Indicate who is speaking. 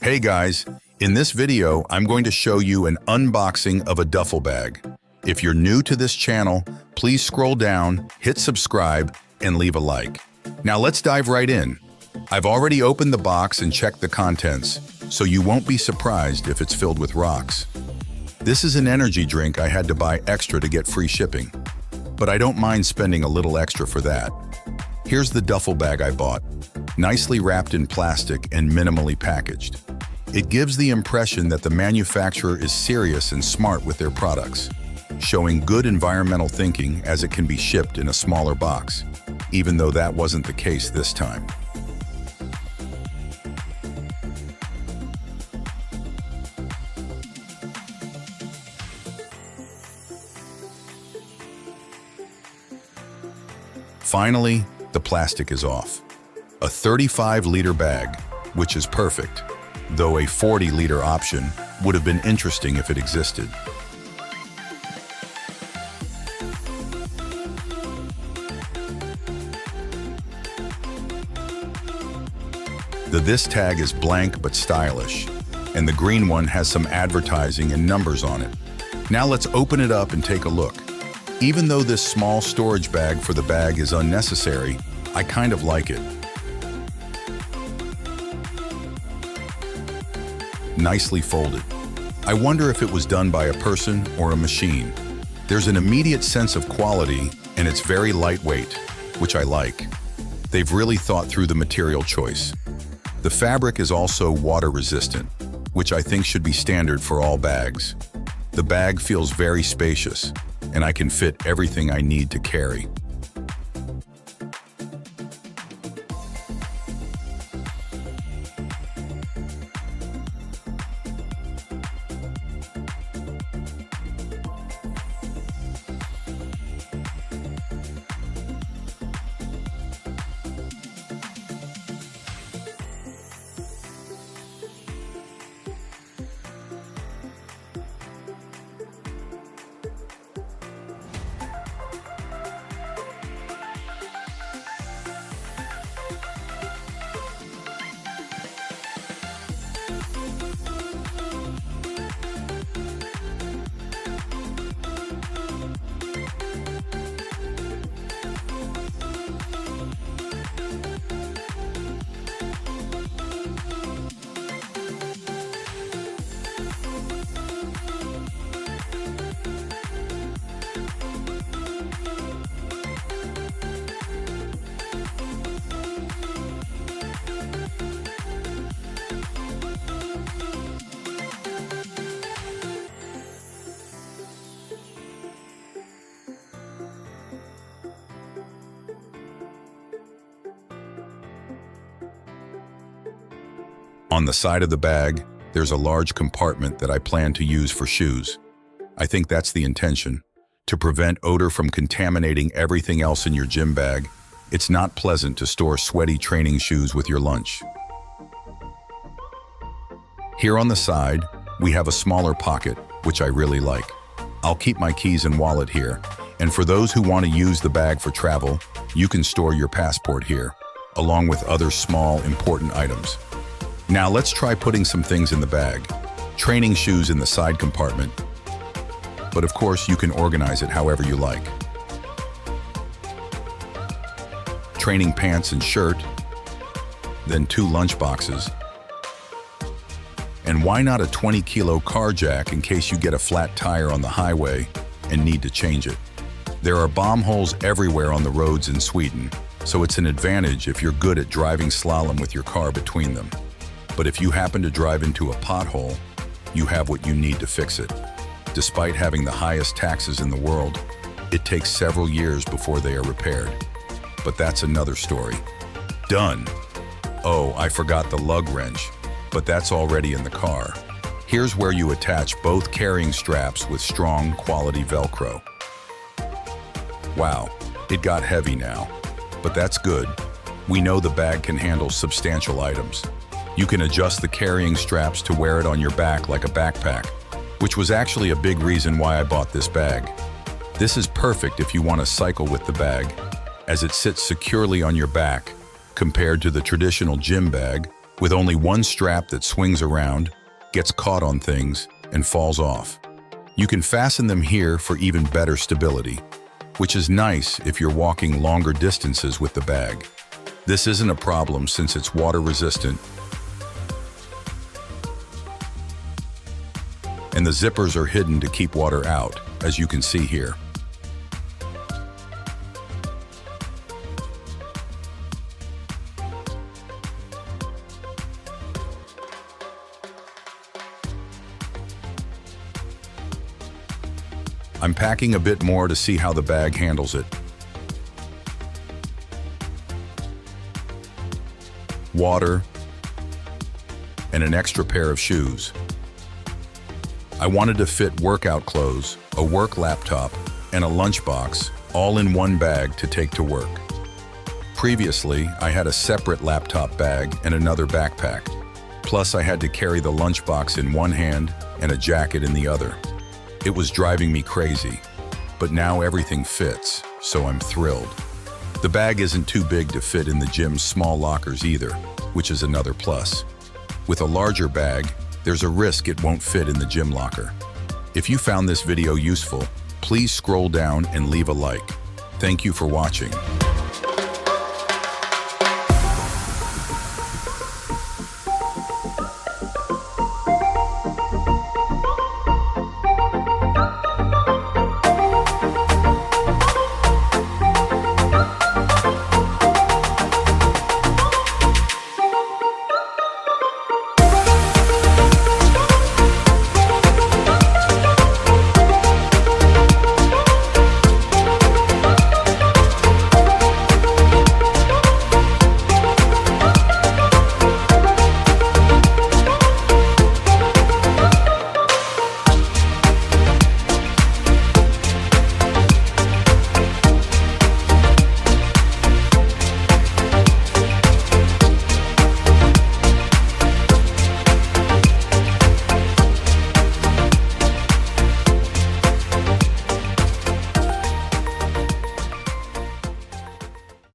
Speaker 1: Hey guys, in this video, I'm going to show you an unboxing of a duffel bag. If you're new to this channel, please scroll down, hit subscribe, and leave a like. Now let's dive right in. I've already opened the box and checked the contents, so you won't be surprised if it's filled with rocks. This is an energy drink I had to buy extra to get free shipping, but I don't mind spending a little extra for that. Here's the duffel bag I bought, nicely wrapped in plastic and minimally packaged. It gives the impression that the manufacturer is serious and smart with their products, showing good environmental thinking as it can be shipped in a smaller box, even though that wasn't the case this time. Finally, the plastic is off. A 35-liter bag, which is perfect, though a 40-liter option would have been interesting if it existed. This tag is blank but stylish, and the green one has some advertising and numbers on it. Now let's open it up and take a look. Even though this small storage bag for the bag is unnecessary, I kind of like it. Nicely folded. I wonder if it was done by a person or a machine. There's an immediate sense of quality, and it's very lightweight, which I like. They've really thought through the material choice. The fabric is also water resistant, which I think should be standard for all bags. The bag feels very spacious, and I can fit everything I need to carry. On the side of the bag, there's a large compartment that I plan to use for shoes. I think that's the intention. To prevent odor from contaminating everything else in your gym bag, it's not pleasant to store sweaty training shoes with your lunch. Here on the side, we have a smaller pocket, which I really like. I'll keep my keys and wallet here, and for those who want to use the bag for travel, you can store your passport here, along with other small, important items. Now let's try putting some things in the bag. Training shoes in the side compartment, but of course you can organize it however you like. Training pants and shirt, then 2 lunch boxes. And why not a 20-kilo car jack in case you get a flat tire on the highway and need to change it? There are bomb holes everywhere on the roads in Sweden, so it's an advantage if you're good at driving slalom with your car between them. But if you happen to drive into a pothole, you have what you need to fix it. Despite having the highest taxes in the world, it takes several years before they are repaired. But that's another story. Done. Oh, I forgot the lug wrench, but that's already in the car. Here's where you attach both carrying straps with strong quality Velcro. Wow, it got heavy now, but that's good. We know the bag can handle substantial items. You can adjust the carrying straps to wear it on your back like a backpack, which was actually a big reason why I bought this bag. This is perfect if you want to cycle with the bag, as it sits securely on your back compared to the traditional gym bag, with only one strap that swings around, gets caught on things, and falls off. You can fasten them here for even better stability, which is nice if you're walking longer distances with the bag. This isn't a problem since it's water resistant, and the zippers are hidden to keep water out, as you can see here. I'm packing a bit more to see how the bag handles it. Water, and an extra pair of shoes. I wanted to fit workout clothes, a work laptop, and a lunchbox, all in one bag to take to work. Previously, I had a separate laptop bag and another backpack. Plus, I had to carry the lunchbox in one hand and a jacket in the other. It was driving me crazy, but now everything fits, so I'm thrilled. The bag isn't too big to fit in the gym's small lockers either, which is another plus. With a larger bag, there's a risk it won't fit in the gym locker. If you found this video useful, please scroll down and leave a like. Thank you for watching.